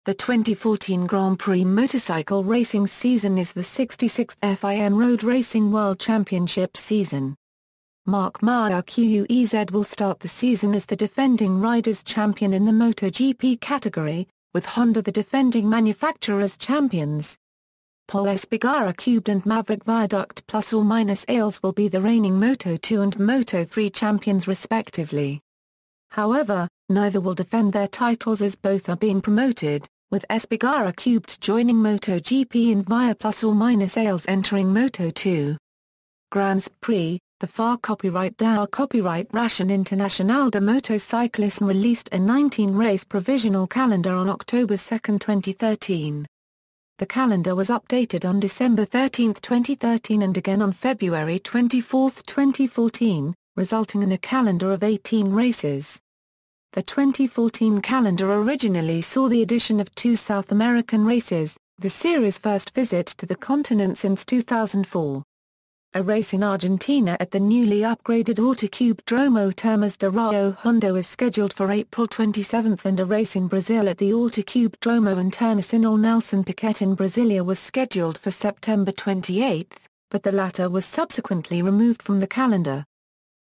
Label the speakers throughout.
Speaker 1: The 2014 Grand Prix motorcycle racing season is the 66th F.I.M. Road Racing World Championship season. Marc Márquez will start the season as the defending Riders' Champion in the MotoGP category, with Honda the defending manufacturers' champions. Pol Espargaró and Maverick Viaduct ± Ales will be the reigning Moto2 and Moto3 champions respectively. However, neither will defend their titles as both are being promoted, with Espargaró joining MotoGP and Viaduct ± Ales entering Moto2. Grand Prix, the FIA Copyright International de Motocyclisme released a 19-race provisional calendar on October 2, 2013. The calendar was updated on December 13, 2013 and again on February 24, 2014, resulting in a calendar of 18 races. The 2014 calendar originally saw the addition of 2 South American races, the series' first visit to the continent since 2004. A race in Argentina at the newly upgraded Autódromo Termas de Rio Hondo is scheduled for April 27 and a race in Brazil at the Autódromo Internacional Nelson Piquet in Brasilia was scheduled for September 28, but the latter was subsequently removed from the calendar.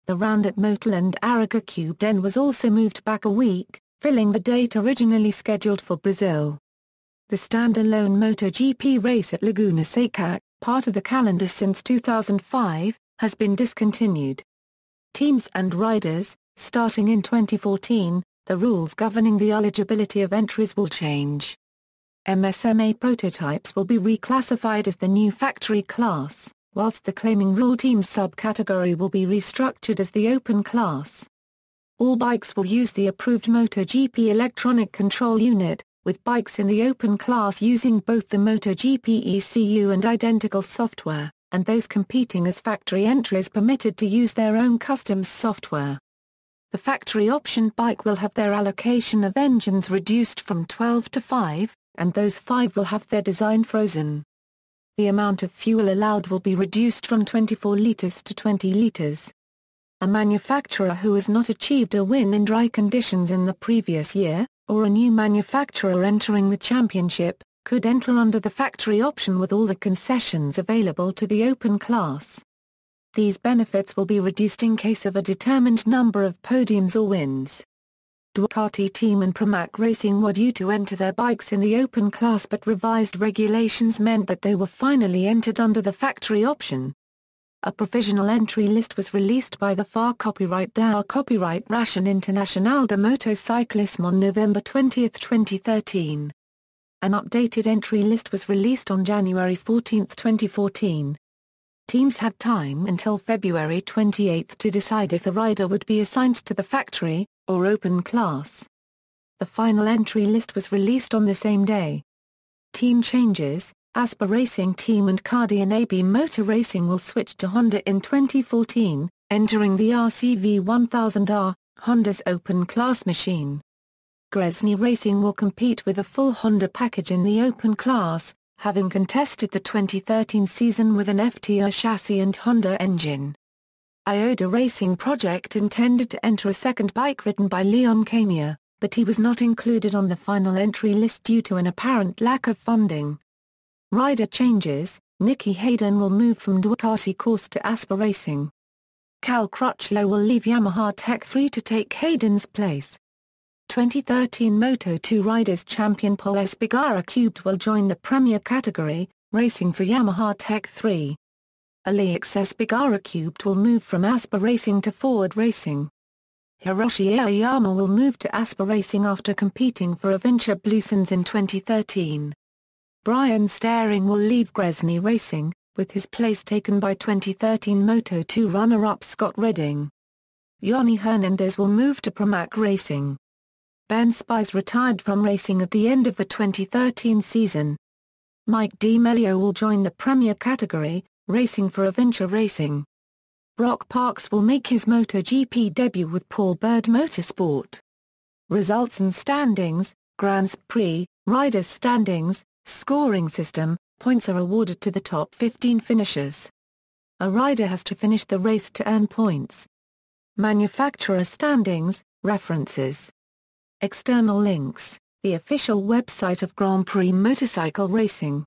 Speaker 1: The round at Motoland Araga Cubden was also moved back a week, filling the date originally scheduled for Brazil. The standalone MotoGP race at Laguna Seca, part of the calendar since 2005, has been discontinued. Teams and riders, starting in 2014, the rules governing the eligibility of entries will change. MSMA prototypes will be reclassified as the new factory class, whilst the claiming rule team subcategory will be restructured as the open class. All bikes will use the approved MotoGP electronic control unit, with bikes in the open class using both the MotoGP ECU and identical software, and those competing as factory entries permitted to use their own customs software. The factory option bike will have their allocation of engines reduced from 12 to 5, and those 5 will have their design frozen. The amount of fuel allowed will be reduced from 24 litres to 20 litres. A manufacturer who has not achieved a win in dry conditions in the previous year, or a new manufacturer entering the championship, could enter under the factory option with all the concessions available to the open class. These benefits will be reduced in case of a determined number of podiums or wins. Ducati team and Pramac Racing were due to enter their bikes in the open class, but revised regulations meant that they were finally entered under the factory option. A provisional entry list was released by the FIA Copyright International de Motocyclisme on November 20, 2013. An updated entry list was released on January 14, 2014. Teams had time until February 28 to decide if a rider would be assigned to the factory or open class. The final entry list was released on the same day. Team changes: Aspa Racing Team and Cardian AB Motor Racing will switch to Honda in 2014, entering the RCV 1000R, Honda's open class machine. Gresni Racing will compete with a full Honda package in the open class, having contested the 2013 season with an FTR chassis and Honda engine. Ioda Racing Project intended to enter a second bike ridden by Leon Camia, but he was not included on the final entry list due to an apparent lack of funding. Rider changes: Nicky Hayden will move from Ducati course to Aspa Racing. Cal Crutchlow will leave Yamaha Tech 3 to take Hayden's place. 2013 Moto2 Riders Champion Pol Espargaró will join the Premier category, racing for Yamaha Tech 3. Alex Espargaró will move from Aspa Racing to Ford Racing. Hiroshi Aoyama will move to Aspa Racing after competing for Avintia Bluesons in 2013. Brian Staring will leave Gresni Racing, with his place taken by 2013 Moto2 runner-up Scott Redding. Yoni Hernandez will move to Pramac Racing. Ben Spies retired from racing at the end of the 2013 season. Mike D'Amelio will join the Premier category, racing for Avintia Racing. Brock Parks will make his MotoGP debut with Paul Bird Motorsport. Results and standings: Grand Prix, Riders' standings, scoring system, points are awarded to the top 15 finishers. A rider has to finish the race to earn points. Manufacturer standings, references. External links. The official website of Grand Prix motorcycle racing.